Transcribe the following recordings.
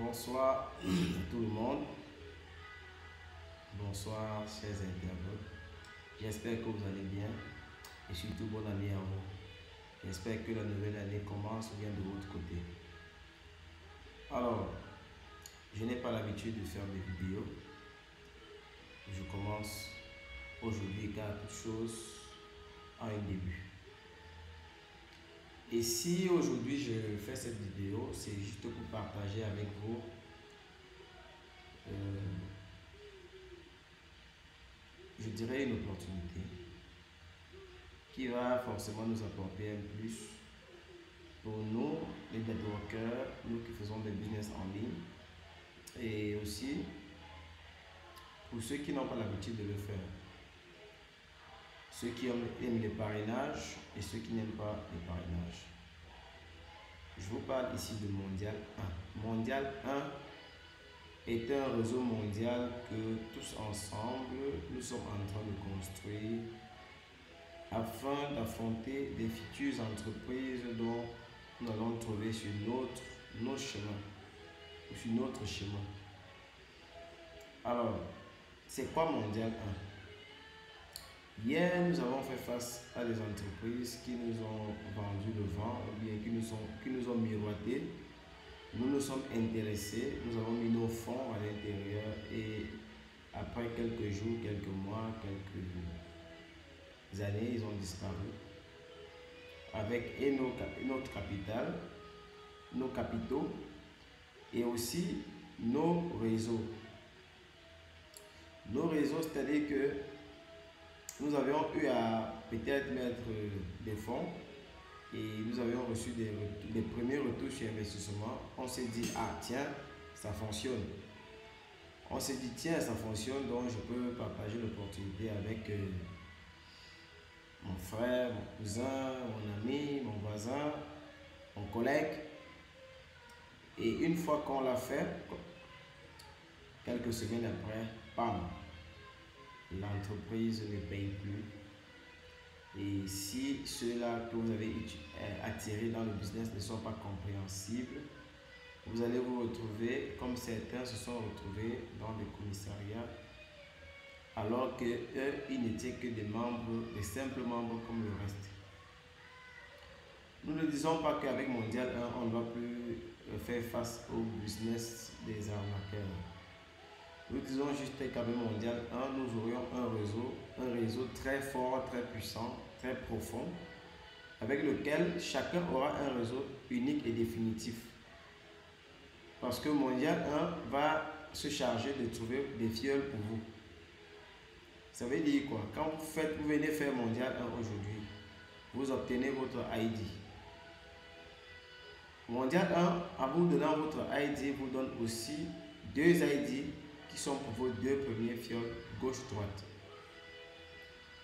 Bonsoir à tout le monde. Bonsoir chers internautes. J'espère que vous allez bien et surtout bonne année à vous. J'espère que la nouvelle année commence bien de votre côté. Alors, je n'ai pas l'habitude de faire des vidéos. Je commence aujourd'hui car toute chose a un début. Et si aujourd'hui je fais cette vidéo, c'est juste pour partager avec vous je dirais une opportunité qui va forcément nous apporter un plus pour nous, les networkers, nous qui faisons des business en ligne, et aussi pour ceux qui n'ont pas l'habitude de le faire, ceux qui aiment les parrainages et ceux qui n'aiment pas les parrainages. Je vous parle ici de Mondial 1. Mondial 1 est un réseau mondial que tous ensemble, nous sommes en train de construire afin d'affronter des futures entreprises dont nous allons trouver sur nos chemins, ou sur notre chemin. Alors, c'est quoi Mondial 1? Hier, nous avons fait face à des entreprises qui nous ont vendu le vent, ou bien qui nous ont miroité. Nous nous sommes intéressés, nous avons mis nos fonds à l'intérieur et après quelques jours, quelques mois, quelques années, ils ont disparu. Avec notre capital, nos capitaux et aussi nos réseaux. Nos réseaux, c'est-à-dire que nous avions eu à peut-être mettre des fonds et nous avions reçu des premiers retours sur investissement. On s'est dit, ah tiens, ça fonctionne. On s'est dit, tiens, ça fonctionne, donc je peux partager l'opportunité avec mon frère, mon cousin, mon ami, mon voisin, mon collègue. Et une fois qu'on l'a fait, quelques semaines après, bam, l'entreprise ne paye plus. Et si ceux-là que vous avez attirés dans le business ne sont pas compréhensibles, vous allez vous retrouver, comme certains se sont retrouvés dans des commissariats, alors qu'eux, ils n'étaient que des membres, des simples membres comme le reste. Nous ne disons pas qu'avec Mondial 1, on ne va plus faire face au business des arnaqueurs. Nous disons juste qu'avec Mondial 1, nous aurions un réseau très fort, très puissant, très profond, avec lequel chacun aura un réseau unique et définitif. Parce que Mondial 1 va se charger de trouver des fioles pour vous. Ça veut dire quoi? Quand vous venez faire Mondial 1 aujourd'hui, vous obtenez votre ID. Mondial 1, en vous donnant votre ID, vous donne aussi deux ID qui sont pour vos deux premiers fioles gauche-droite.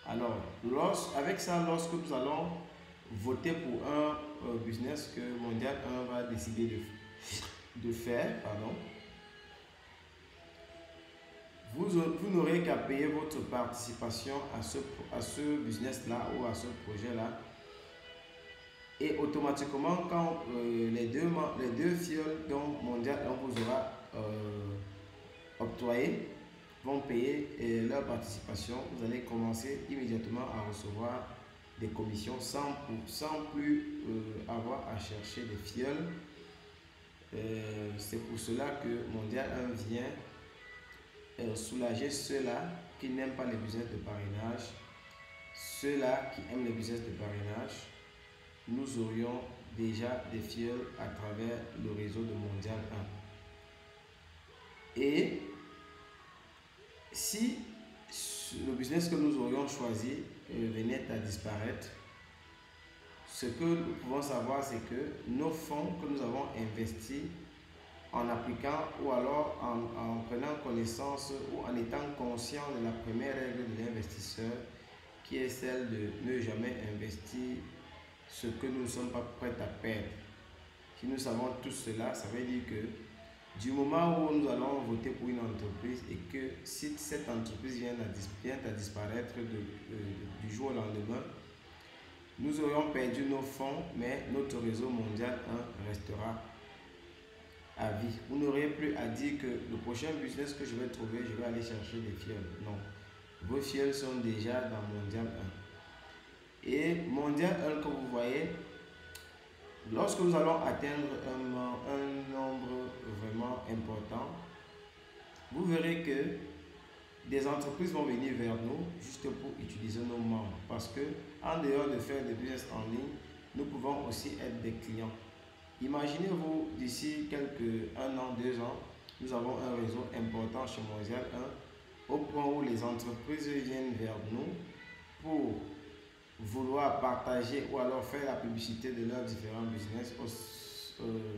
Alors, avec ça, lorsque nous allons voter pour un business que Mondial 1 va décider de faire, vous n'aurez qu'à payer votre participation à ce business-là ou à ce projet-là. Et automatiquement, quand les deux fioles dont Mondial 1 vous aura octroyé vont payer leur participation, vous allez commencer immédiatement à recevoir des commissions sans plus avoir à chercher des fioles. C'est pour cela que Mondial 1 vient soulager ceux-là qui n'aiment pas les business de parrainage, ceux-là qui aiment les business de parrainage. Nous aurions déjà des fioles à travers le réseau de Mondial 1. Et si le business que nous aurions choisi venait à disparaître, ce que nous pouvons savoir, c'est que nos fonds que nous avons investis en appliquant ou alors en prenant connaissance ou en étant conscient de la première règle de l'investisseur, qui est celle de ne jamais investir ce que nous ne sommes pas prêts à perdre. Si nous savons tout cela, ça veut dire que du moment où nous allons voter pour une entreprise et que si cette entreprise vient à disparaître du jour au lendemain, nous aurions perdu nos fonds, mais notre réseau Mondial 1 restera. à vie. Vous n'aurez plus à dire que le prochain business que je vais trouver, je vais aller chercher des fioles. Non. Vos fioles sont déjà dans Mondial 1. Et Mondial 1, comme vous voyez, lorsque nous allons atteindre un nombre vraiment important, vous verrez que des entreprises vont venir vers nous juste pour utiliser nos membres. Parce que en dehors de faire des business en ligne, nous pouvons aussi être des clients. Imaginez-vous d'ici un an, 2 ans, nous avons un réseau important chez Mondial 1 au point où les entreprises viennent vers nous pour vouloir partager ou alors faire la publicité de leurs différents business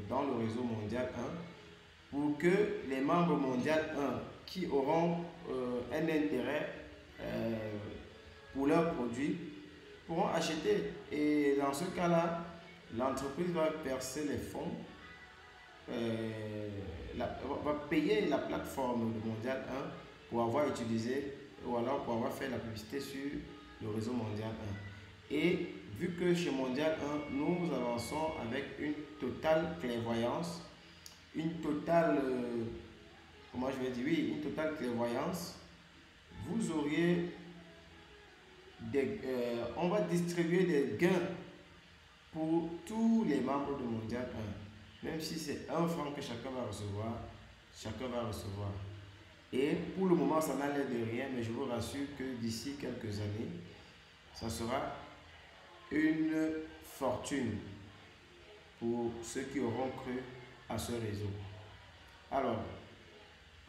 dans le réseau Mondial 1 pour que les membres Mondial 1 qui auront un intérêt pour leurs produits pourront acheter. Et dans ce cas-là, l'entreprise va verser les fonds, va payer la plateforme de Mondial 1 pour avoir utilisé ou alors pour avoir fait la publicité sur le réseau Mondial 1. Et vu que chez Mondial 1, nous avançons avec une totale clairvoyance, une totale, comment je vais dire, oui, une totale clairvoyance, vous auriez on va distribuer des gains pour tous les membres de Mondial 1. Même si c'est 1 franc que chacun va recevoir, chacun va recevoir. Et pour le moment, ça n'a l'air de rien, mais je vous rassure que d'ici quelques années, ça sera une fortune pour ceux qui auront cru à ce réseau. Alors,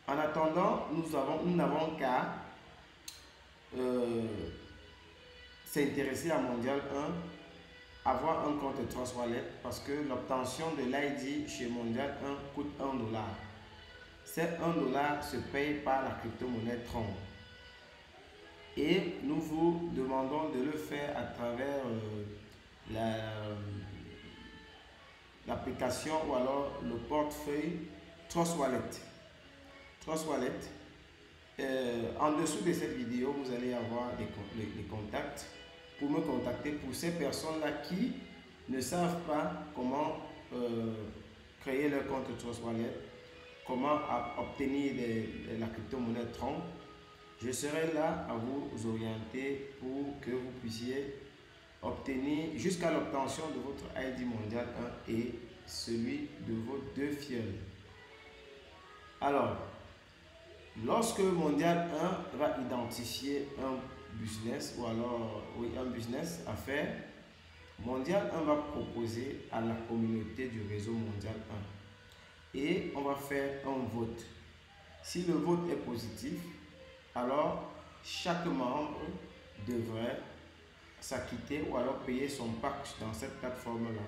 en attendant, nous n'avons qu'à s'intéresser à Mondial 1, avoir un compte Trust Wallet parce que l'obtention de l'ID chez Mondial 1 coûte $1. Ces $1 se paye par la crypto-monnaie Tron. Et nous vous demandons de le faire à travers l'application ou alors le portefeuille Trust Wallet. Trust Wallet. En dessous de cette vidéo, vous allez avoir les contacts pour me contacter pour ces personnes-là qui ne savent pas comment créer leur compte Trust Wallet, comment obtenir la crypto-monnaie Tron. Je serai là à vous orienter pour que vous puissiez obtenir jusqu'à l'obtention de votre ID Mondial 1 et celui de vos 2 fioles. Alors, lorsque Mondial 1 va identifier un business ou alors un business à faire, Mondial 1 va proposer à la communauté du réseau Mondial 1 et on va faire un vote. Si le vote est positif, alors chaque membre devrait s'acquitter ou alors payer son pack dans cette plateforme-là,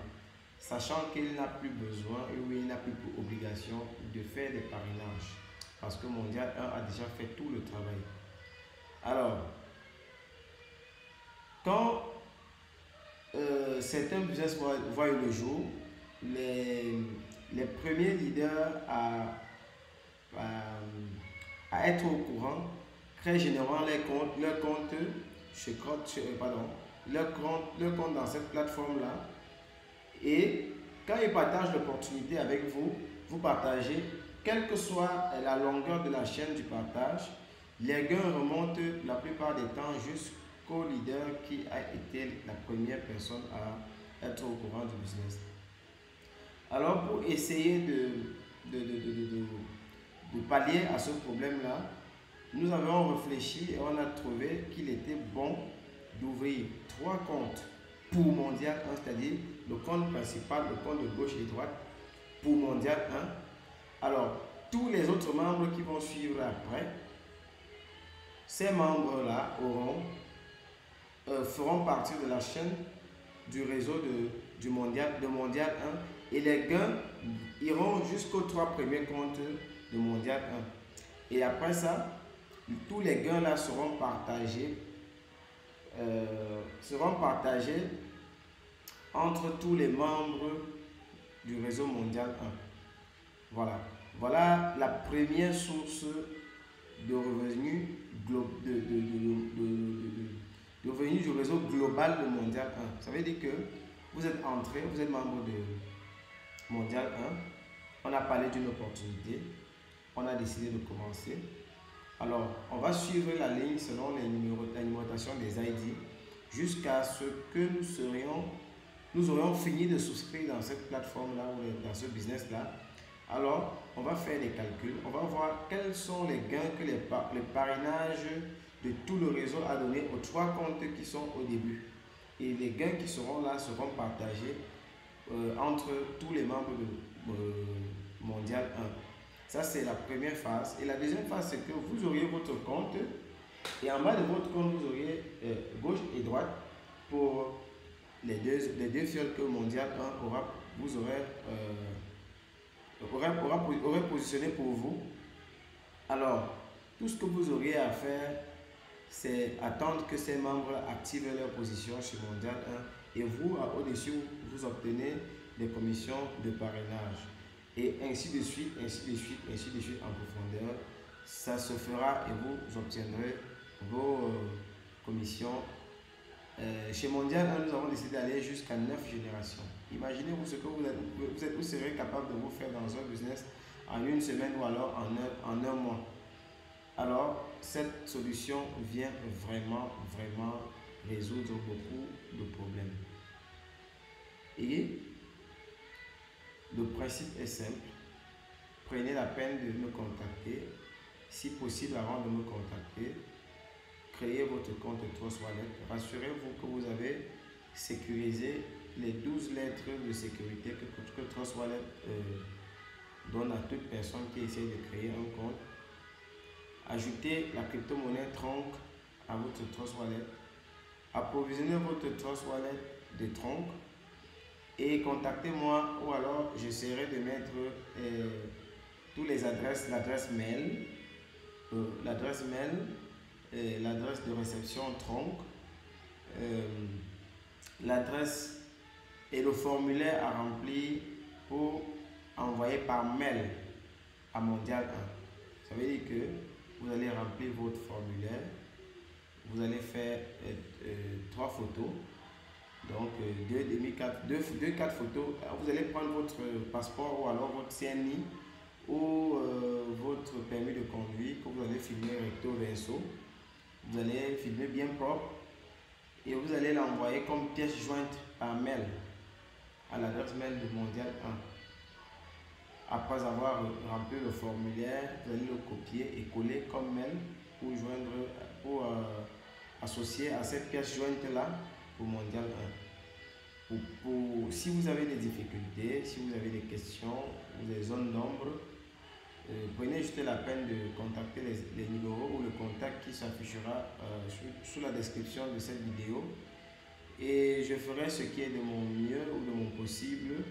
sachant qu'il n'a plus besoin ou il n'a plus pour obligation de faire des parrainages parce que Mondial 1 a déjà fait tout le travail. Alors, quand certains business voient le jour, les premiers leaders à être au courant créent généralement leur compte dans cette plateforme-là. Et quand ils partagent l'opportunité avec vous, vous partagez, quelle que soit la longueur de la chaîne du partage, les gains remontent la plupart des temps jusqu'au leader qui a été la première personne à être au courant du business. Alors, pour essayer de pallier à ce problème-là, nous avons réfléchi et on a trouvé qu'il était bon d'ouvrir 3 comptes pour Mondial 1, c'est-à-dire le compte principal, le compte de gauche et droite pour Mondial 1. Alors, tous les autres membres qui vont suivre après, ces membres-là feront partie de la chaîne du réseau de Mondial 1 et les gains iront jusqu'aux 3 premiers comptes de Mondial 1. Et après ça, tous les gains là seront partagés entre tous les membres du réseau Mondial 1. Voilà la première source de revenus du réseau global de Mondial 1. Ça veut dire que vous êtes entré, vous êtes membre de Mondial 1. On a parler d'une opportunité. On a décidé de commencer. Alors, on va suivre la ligne selon la numérotation des ID jusqu'à ce que nous aurions fini de souscrire dans cette plateforme-là ou dans ce business-là. Alors, on va faire des calculs. On va voir quels sont les gains que le parrainage de tout le réseau a donné aux 3 comptes qui sont au début. Et les gains qui seront là seront partagés entre tous les membres de Mondial 1. Ça, c'est la première phase. Et la deuxième phase, c'est que vous auriez votre compte. Et en bas de votre compte, vous auriez gauche et droite pour les deux fioles que Mondial 1 aurait positionné pour vous. Alors, tout ce que vous auriez à faire, c'est attendre que ces membres activent leur position chez Mondial 1 et vous, au-dessus, vous obtenez des commissions de parrainage. Et ainsi de suite, en profondeur. Ça se fera et vous obtiendrez vos commissions. Chez Mondial 1, nous avons décidé d'aller jusqu'à 9 générations. Imaginez-vous ce que vous serez capable de vous faire dans un business en une semaine ou alors en un mois. Alors, cette solution vient vraiment résoudre beaucoup de problèmes. Et le principe est simple. Prenez la peine de me contacter. Si possible, avant de me contacter, créez votre compte Trust Wallet. Rassurez-vous que vous avez sécurisé les 12 lettres de sécurité que Trust Wallet donne à toute personne qui essaie de créer un compte. Ajoutez la crypto-monnaie Tronc à votre Trust Wallet. Approvisionnez votre Trust Wallet de Tronc et contactez-moi ou alors j'essaierai de mettre toutes les adresses, l'adresse mail, l'adresse de réception Tronc, l'adresse et le formulaire à remplir pour envoyer par mail à Mondial 1. Ça veut dire que vous allez remplir votre formulaire, vous allez faire 3 photos, donc 4 photos. Vous allez prendre votre passeport ou alors votre CNI ou votre permis de conduire que vous allez filmer recto verso. Vous allez filmer bien propre et vous allez l'envoyer comme pièce jointe par mail à l'adresse mail de Mondial 1. Après avoir rempli le formulaire, vous allez le copier et coller comme mail pour associer à cette pièce jointe là pour Mondial 1. Si vous avez des difficultés, si vous avez des questions ou des zones d'ombre, prenez juste la peine de contacter les numéros ou le contact qui s'affichera sous la description de cette vidéo et je ferai ce qui est de mon mieux ou de mon possible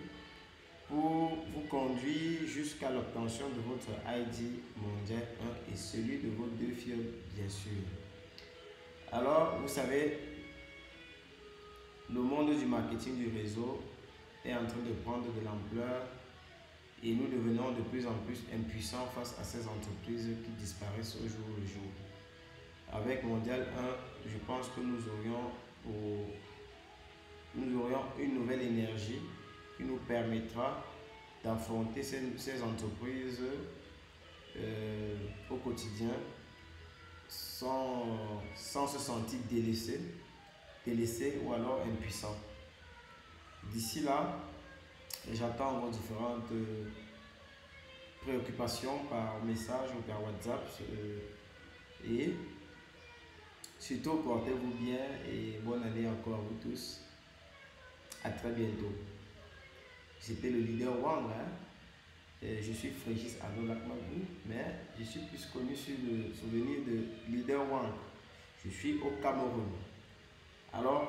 pour vous conduire jusqu'à l'obtention de votre ID Mondial 1 et celui de vos 2 fioles, bien sûr. Alors, vous savez, le monde du marketing du réseau est en train de prendre de l'ampleur et nous devenons de plus en plus impuissants face à ces entreprises qui disparaissent au jour le jour. Avec Mondial 1, je pense que nous aurions une nouvelle énergie qui nous permettra d'affronter ces entreprises au quotidien sans se sentir délaissé ou alors impuissant. D'ici là, j'attends vos différentes préoccupations par message ou par WhatsApp et surtout portez-vous bien et bonne année encore à vous tous. À très bientôt. C'était le leader Wang. Je suis Frégis Adolakmagou, mais je suis plus connu sous le souvenir de leader Wang. Je suis au Cameroun. Alors,